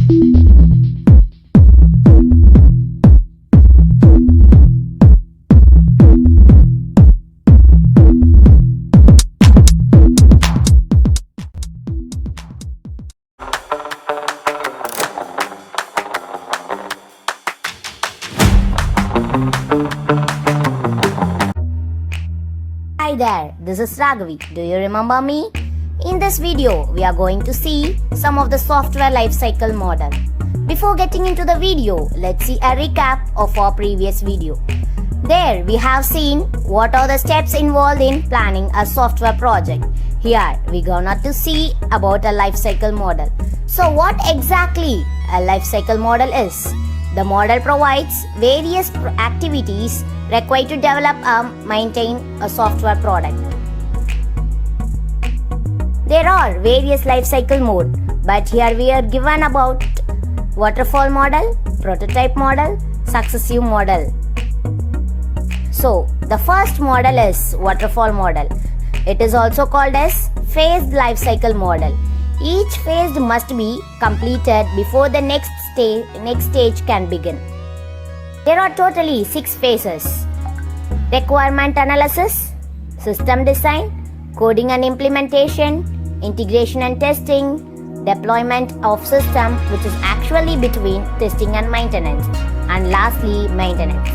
Hi there, this is Raghavi. Do you remember me? In this video, we are going to see some of the software lifecycle model. Before getting into the video, let's see a recap of our previous video. There, we have seen what are the steps involved in planning a software project. Here, we're gonna to see about a lifecycle model. So what exactly a lifecycle model is? The model provides various activities required to develop and maintain a software product. There are various lifecycle modes, but here we are given about waterfall model, prototype model, successive model. So, the first model is waterfall model. It is also called as phased lifecycle model. Each phase must be completed before the next stage can begin. There are totally 6 phases: requirement analysis, system design, coding and implementation, integration and testing, deployment of system, which is actually between testing and maintenance, and lastly maintenance.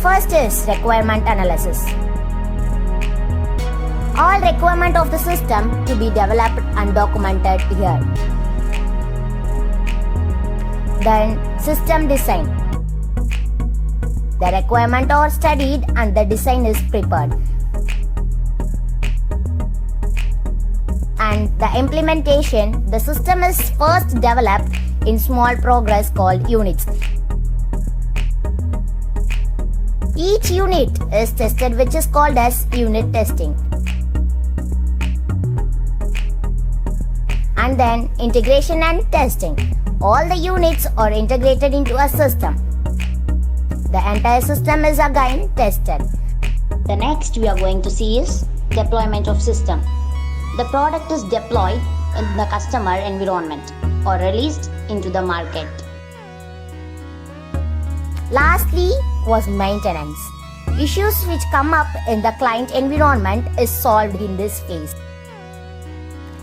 First is requirement analysis. All requirement of the system to be developed and documented here. Then system design. The requirements are studied and the design is prepared. And the implementation, the system is first developed in small progress called units. Each unit is tested, which is called as unit testing. And then integration and testing. All the units are integrated into a system. The entire system is again tested. The next we are going to see is deployment of system. The product is deployed in the customer environment or released into the market. Lastly was maintenance. Issues which come up in the client environment is solved in this phase.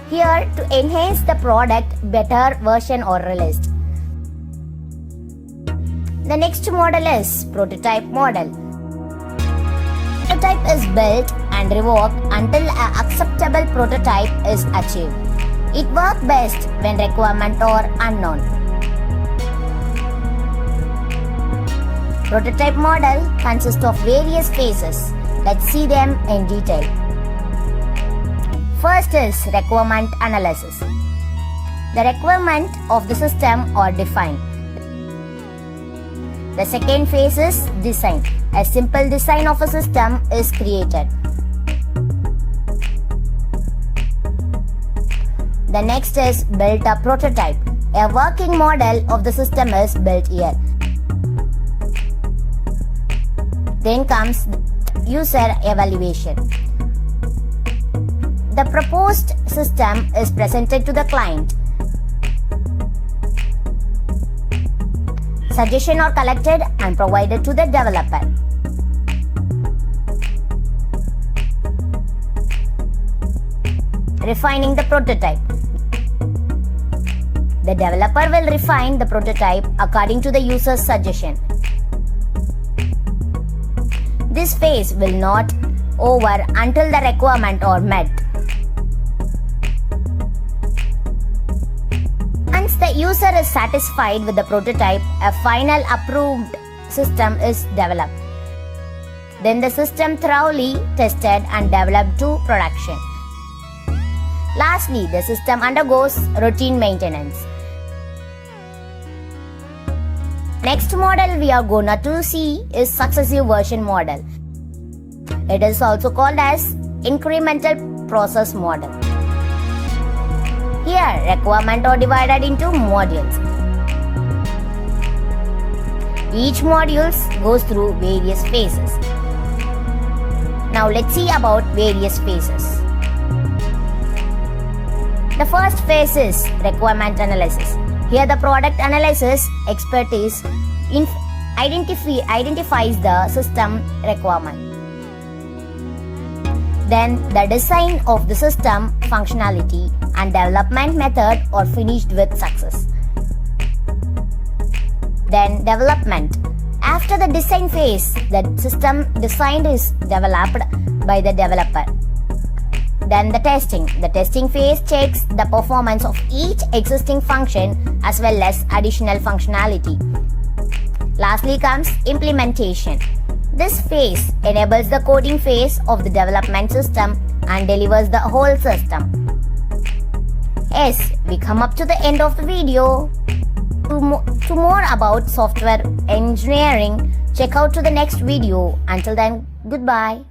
Here to enhance the product, better version or released. The next model is prototype model. Prototype is built and reworked until an acceptable prototype is achieved. It works best when requirements are unknown. Prototype model consists of various phases. Let's see them in detail. First is requirement analysis. The requirements of the system are defined. The second phase is design. A simple design of a system is created. The next is built a prototype. A working model of the system is built here. Then comes user evaluation. The proposed system is presented to the client. Suggestions are collected and provided to the developer. Refining the prototype. The developer will refine the prototype according to the user's suggestion. This phase will not over until the requirements are met. Once the user is satisfied with the prototype, a final approved system is developed. Then the system thoroughly tested and developed to production. Lastly, the system undergoes routine maintenance. Next model we are gonna to see is successive version model. It is also called as incremental process model. Here, requirements are divided into modules. Each module goes through various phases. Now let's see about various phases. The first phase is requirement analysis. Here the product analysis expertise identifies the system requirement. Then the design of the system functionality and development method are finished with success. Then development. After the design phase, the system design is developed by the developer. Then the testing. The testing phase checks the performance of each existing function as well as additional functionality. Lastly comes implementation. This phase enables the coding phase of the development system and delivers the whole system. Yes, we come up to the end of the video. To more about software engineering, check out to the next video. Until then, goodbye.